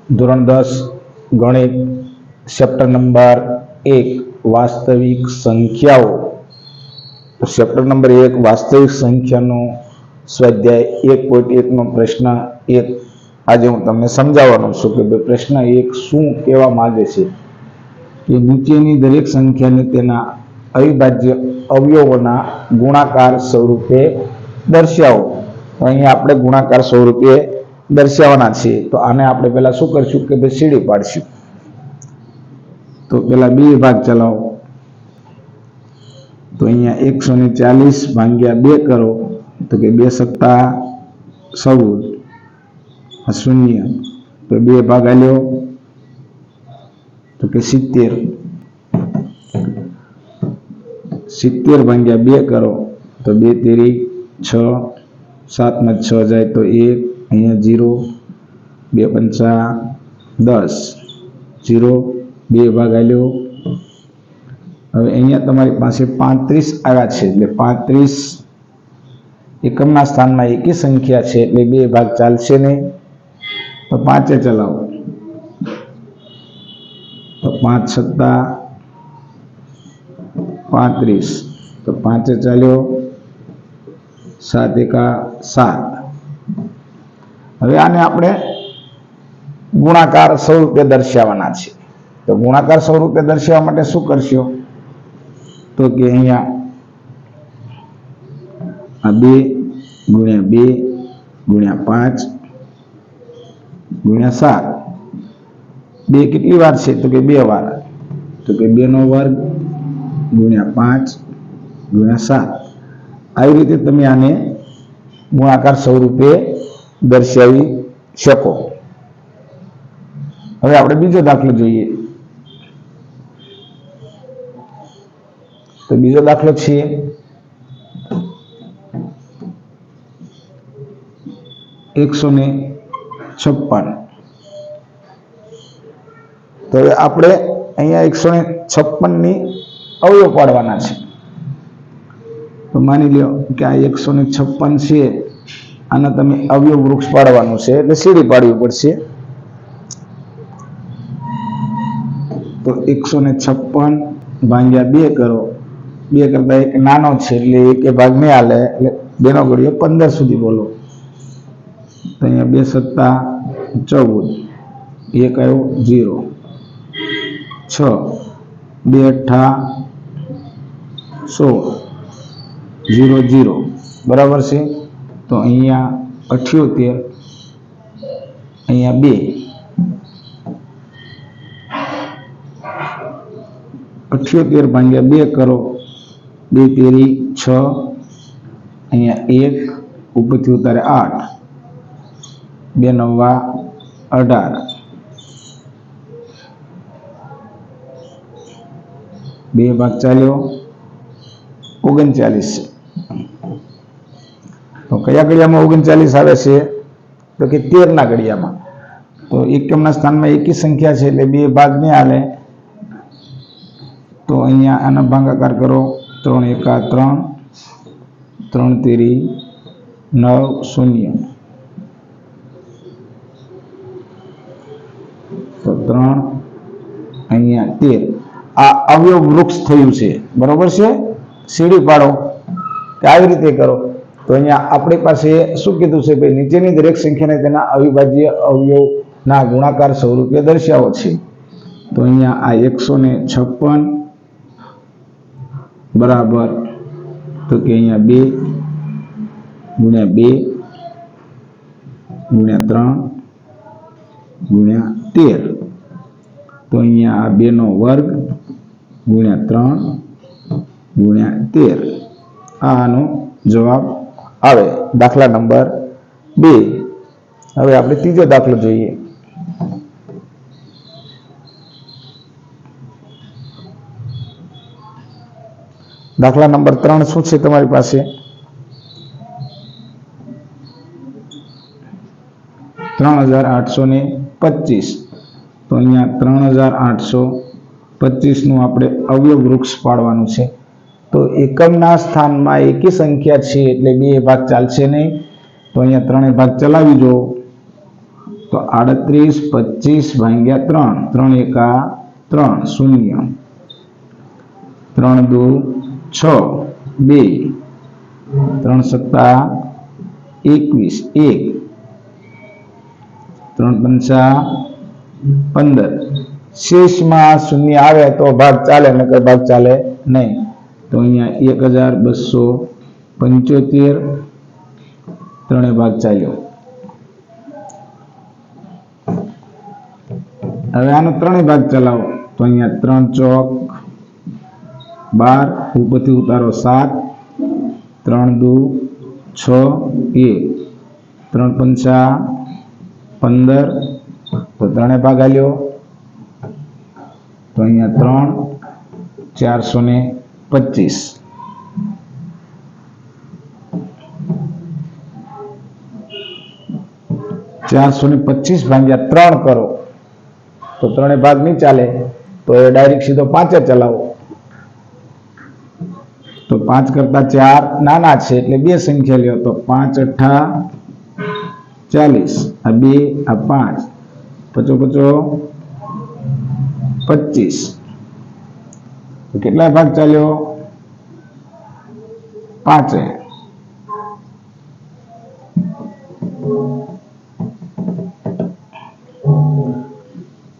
ધોરણ 10 ગણિત chapter number 1 વાસ્તવિક સંખ્યાઓ. તો ચેપ્ટર નંબર 1 વાસ્તવિક સંખ્યાનો સ્વાધ્યાય 1.1 નો પ્રશ્ન 1 આજે હું તમને સમજાવવાનો છું કે પ્રશ્ન 1 શું કહેવા માંગે છે કે નીચેની દરેક સંખ્યાને તેના અવિભાજ્ય અવયવોના ગુણાકાર સ્વરૂપે દર્શાવો. તો અહીંયા આપણે ગુણાકાર સ્વરૂપે દર્શાવવાના છે. તો આને આપણે પહેલા શું કરશું કે ભાઈ સીડી પાડશું. તો પેલા બે ભાગ ચલાવો. તો અહીંયા 140 ભાગ્યા 2 કરો તો કે 2 સત્તા 14 શૂન્ય. તો 2 ભાગ આલ્યો તો કે 70. 70 ભાગ્યા 2 કરો તો 2 તેરી 6, 7 માં 6 જાય તો 1, અહીંયા 0, 2 પંચા 10, 0, 2 ભાગ આલ્યો. હવે અહીંયા તમારી પાસે 35 આવ્યા છે એટલે 35 એકમના સ્થાનમાં એકી સંખ્યા છે એટલે 2 ભાગ ચાલશે નહીં. તો 5 ચલાવો. તો 5 સત્તા 35. તો 5 ચાલ્યો, 7 એકા 7. હવે આને આપણે ગુણાકાર સ્વરૂપે દર્શાવવાના છે. તો ગુણાકાર સ્વરૂપે દર્શાવવા માટે શું કરશો તો કે અહીંયા આ 2 ગુણ્યા 2 ગુણ્યા 5 ગુણ્યા 7. 2 કેટલી વાર છે તો કે 2 વાર. તો કે 2 નો વર્ગ ગુણ્યા 5 ગુણ્યા 7. આવી રીતે તમે આને ગુણાકાર સ્વરૂપે દર્શાવી શકો. હવે આપણે બીજો દાખલો જોઈએ. તો બીજો દાખલો છે 156. તો હવે આપણે અહીંયા 156 ની અવયવ પાડવાના છે. તો માની લો કે આ 156 છે, આના તમે અવયવ વૃક્ષ પાડવાનું છે એટલે સીડી પાડવી પડશે. તો 156 ભાગ્યા 2 કરો. 2 કરતા એક નાનો છે એટલે એક ભાગ નહીં હાલે એટલે 2 નો ઘડિયો 15 સુધી બોલો. તો અહીંયા 2 સત્તા 14, 1 આવ્યો 0, 6, 2 અઠ્ઠા 16, 0 0 બરાબર છે. તો અહીંયા 78, અહીંયા 2, 78 ભાગ્યા 2 કરો. 2 તેરી 6, અહીંયા 1 ઉપરથી ઉતારે 8, 2 નવા 18, 2 ભાગ ચાલ્યો 39. તો કયા ઘડિયામાં 39 આવે છે તો કે 13 ના ઘડિયામાં. તો એકમના સ્થાનમાં એકી સંખ્યા છે એટલે 2 ભાગ નહીં હાલે. તો અહીંયા આનો ભાગાકાર કરો. 3 એકા 3, 3 તેરી 9 શૂન્ય. તો 3 અહીંયા 13. આ અવયવ વૃક્ષ થયું છે બરોબર છે. સીડી પાડો કે આવી રીતે કરો. તો અહીંયા આપણી પાસે શું કીધું છે ભાઈ નીચેની દરેક સંખ્યાને તેના અવિભાજ્ય અવયવના ગુણાકાર સ્વરૂપે દર્શાવો છે. તો અહીંયા આ 156 બરાબર તો કે અહીંયા 2 ગુણ્યા 2 ગુણ્યા 3 ગુણ્યા 13. તો અહીંયા આ 2 નો વર્ગ ગુણ્યા 3 ગુણ્યા 13. આનો જવાબ આવે દાખલા નંબર 2. હવે આપણે ત્રીજો દાખલો જોઈએ. દાખલા નંબર 3 શું છે તમારી પાસે? 3825. તો અહીંયા 3825 નું આપણે અવયવ વૃક્ષ પાડવાનું છે. તો એકમના સ્થાનમાં એકી સંખ્યા છે એટલે 2 ભાગ ચાલશે નહીં. તો અહીંયા 3 ભાગ ચલાવી જો તો 38 25 ભાગ્યા 3 3 એકા 3 શૂન્ય 3 દુ 6 2 3 સત્તા 21 1 3 પંચા 15 શેષમાં શૂન્ય આવે તો ભાગ ચાલે નકર ભાગ ચાલે નહીં. તો અહીંયા 1275 ત્રણે ભાગ ચાલ્યો. હવે આનો ત્રણે ભાગ ચલાવો તો અહીંયા 3 ચોક 12 ઉપરથી ઉતારો 7 3 દુ 6 1 3 પંચા 15 તો ત્રણે ભાગ આલ્યો તો અહીંયા 3 425 425 ભાગ્યા 3 કરો તો ત્રણે ભાગ નહીં ચાલે તો એ ડાયરેક્ટ સીધો 5 ચલાવો. તો 5 કરતા 4 નાના છે એટલે બે સંખ્યા લ્યો તો 5 8 40 આ 2 આ 5 પચો 25 તો કેટલા ભાગ ચાલ્યો 5.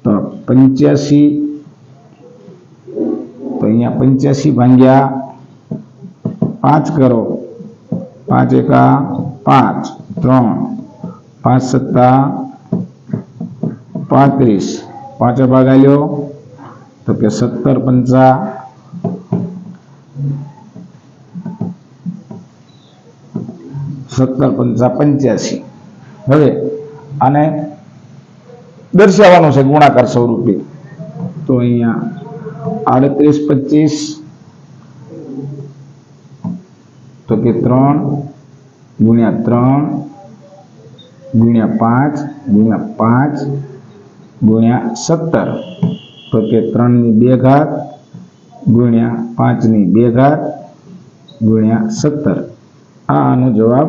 તો 85 તો અહીંયા 85 ભાગ્યા 5 કરો 5 એકા 5 3 5 સત્તા 35 5 ભાગ આલ્યો તો કે 17 પંચા 85. હવે આને દર્શાવવાનું છે ગુણાકાર સ્વરૂપે તો અહીંયા 38 25 તો કે 3 ગુણ્યા 3 ગુણ્યા 5 ગુણ્યા 5 ગુણ્યા 17 તો કે 3 ની 2 ઘાત ગુણ્યા 5 ની 2 ઘાત ગુણ્યા 17 આનો જવાબ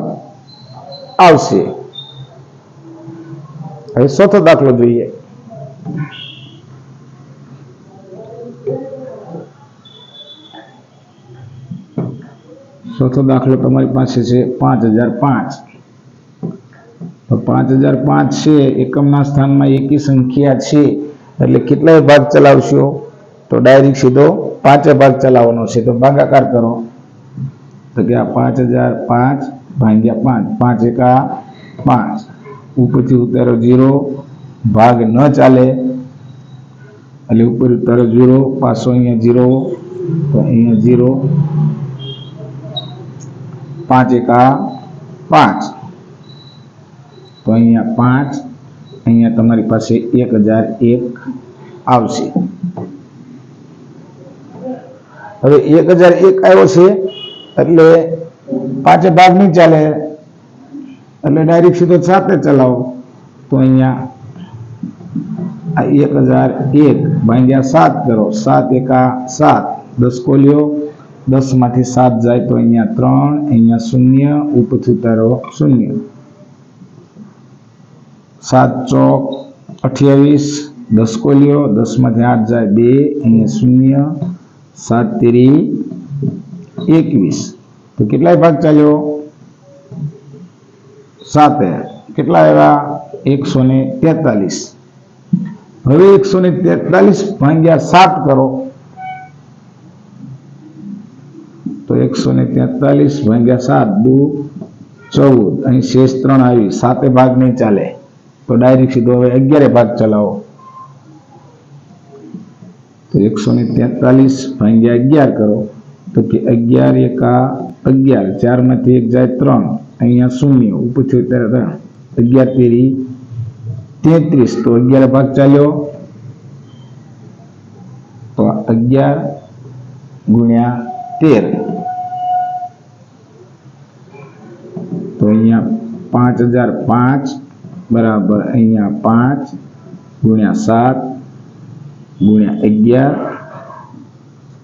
આવશે. હવે ચોથો દાખલો જોઈએ. ચોથો દાખલો તમારી પાસે છે 5005. તો 5005 છે એકમના સ્થાનમાં એકી સંખ્યા છે એટલે કેટલાય ભાગ ચલાવશો તો ડાયરેક્ટ સીધો 5 ભાગ ચલાવવાનો છે. તો ભાગાકાર કરો તો કે આ 5005 ભાગ્યા 5 5 એકા 5 ઉપરથી ઉતારો 0 ભાગ ન ચાલે એટલે ઉપર ઉતારો 0 પાછો અહીંયા 0 તો અહીંયા 0 5 એકા 5 તો અહીંયા 5 અહીંયા તમારી પાસે 1001 આવશે. હવે 1001 આવ્યો છે એટલે 5 ભાગ નહીં ચાલે એટલે ડાયરેક્ટ સીધો 7 ચલાવો તો અહીંયા આ 1001 ભાગ્યા 7 કરો 7 એકા 7 10 કોલ્યો 10 માંથી 7 જાય તો અહીંયા 3 અહીંયા 0 ઉપરથી ઉતારો 0 7 ચોક 28 10 કોલ્યો 10 માંથી 8 જાય 2 અહીંયા 0 7 તેરી 21 તો કેટલાય ભાગ ચાલ્યો 7 કેટલા આવ્યા 143. હવે 143 ભાગ્યા 7 કરો તો 143 ભાગ્યા 7 દુ 14 અહીં શેષ 3 આવી 7 ભાગ નહીં ચાલે તો ડાયરેક્ટ સીધો હવે 11 ભાગ ચલાવો તો 143 ભાગ્યા 11 કરો તો કે 11 એકા 11 4 માંથી 1 જાય 3 અહીંયા 0 ઉપરથી ઉતારે 11 તેરી 33 તો 11 ભાગ ચાલ્યો તો 11 ગુણ્યા 13 તો અહીંયા 5005 બરાબર અહીંયા 5 ગુણ્યા 7 ગુણ્યા 11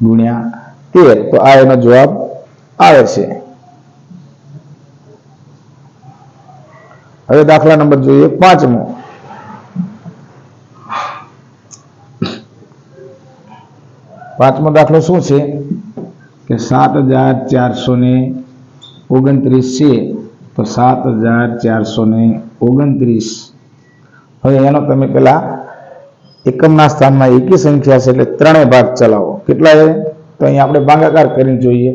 ગુણ્યા 13 તો આ એનો જવાબ આવે છે. હવે દાખલા નંબર જોઈએ 5મો. પાંચમો દાખલો શું છે કે 7429 છે, તો 7429. હવે એનો તમે પેલા એકમના સ્થાનમાં એકી સંખ્યા છે એટલે ત્રણેય ભાગ ચલાવો. કેટલા છે તો અહીંયા આપણે ભાગાકાર કરીને જોઈએ.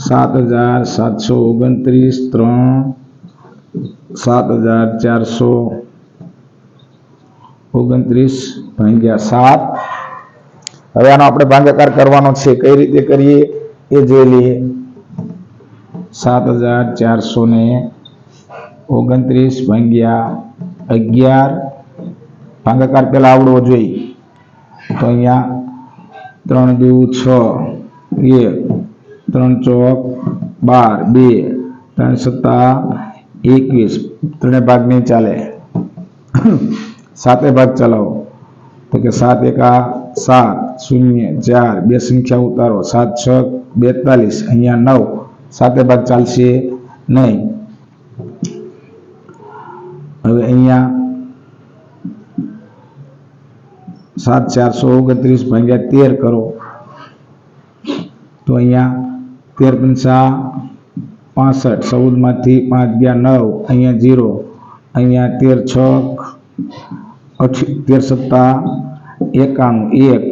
7729 3 7429 ભાગ્યા 7. હવે આનો આપણે ભાગાકાર કરવાનો છે. કઈ રીતે કરીએ એ જોઈ લઈએ. 7429 ભાગ્યા 11. ભાગાકાર પેલા આવડવો જોઈએ. તો અહીંયા 3 દુ 6 1 3 ચોક 12 2 3 સત્તા 21. ત્રણે ભાગ નહીં ચાલે. સાતે ભાગ ચલાવો તો કે 7 એકા 7 0 4 બે સંખ્યા ઉતારો 7 6 42. અહીંયા 9. સાતે ભાગ ચાલશે નહીં. હવે અહીંયા 7429 ભાગ્યા 13 કરો તો અહીંયા 13 પંચા 65. 14 માંથી 5 ગયા 9. અહીંયા 0. અહીંયા 13 6 13 સત્તા 91 1.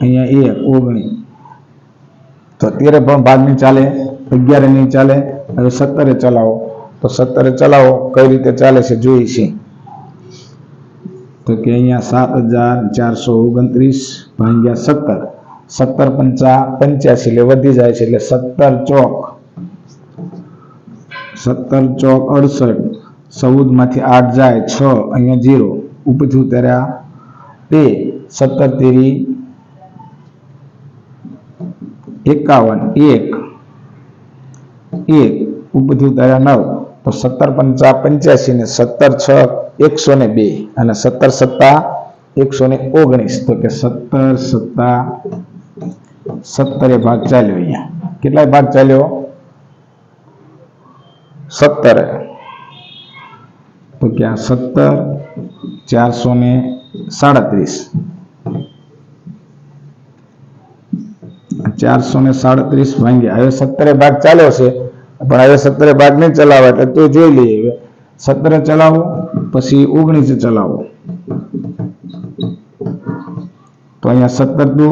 અહીંયા 1 19. તો 13 પણ ભાગ નહીં ચાલે, 11 નહીં ચાલે. હવે 17 ચલાવો તો 17 ચલાવો કઈ રીતે ચાલે છે જોઈએ છે. તો કે અહીંયા 7429 ભાગ્યા 17. 17 પંચા 85 એટલે વધી જાય છે એટલે 17 ચોક 68. 14 માંથી 8 જાય 6. અહીંયા 0 ઉપરથી ઉતાર્યા 2. 17 તેરી 51 1 ઉપરથી ઉતાર્યા 9. તો 17 પંચા 85 ને 17 6 102 અને 17 સત્તા 119. તો કે 17 સત્તા 17 ભાગ ચાલ્યો. અહીંયા કેટલાય ભાગ ચાલ્યો 17. તો કે આ 17 437 ભાગ્યા. હવે 17 ભાગ ચાલ્યો છે પણ હવે 17 ભાગ નહીં ચલાવે એટલે તો જોઈ લઈએ. હવે 17 ચલાવો પછી 19 ચલાવો તો અહીંયા 17 દુ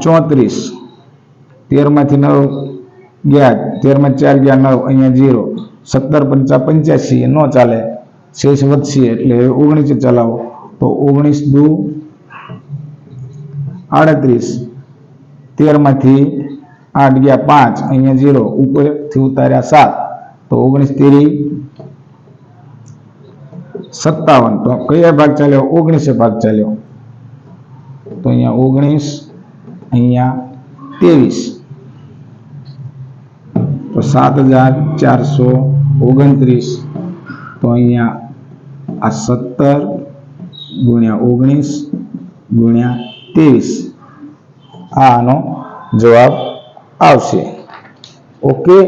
34. 13 માંથી 9 ગયા 13 માં 4 ગયા 9. અહીંયા 0. 17 પંચા 85 નો ચાલે, શેષ વધશે એટલે 19 ચલાવો તો 19 દુ 38. 13 માંથી 8 ગયા 5. અહીંયા 0 ઉપરથી ઉતાર્યા 7. તો 19 તેરી 57. તો કયા ભાગ ચાલ્યો 19 ભાગ ચાલ્યો. તો અહીંયા 19 અહીંયા 23. તો 7429. તો અહીંયા આ 17 ગુણ્યા 19 ગુણ્યા 23 આનો જવાબ આવશે. ઓકે.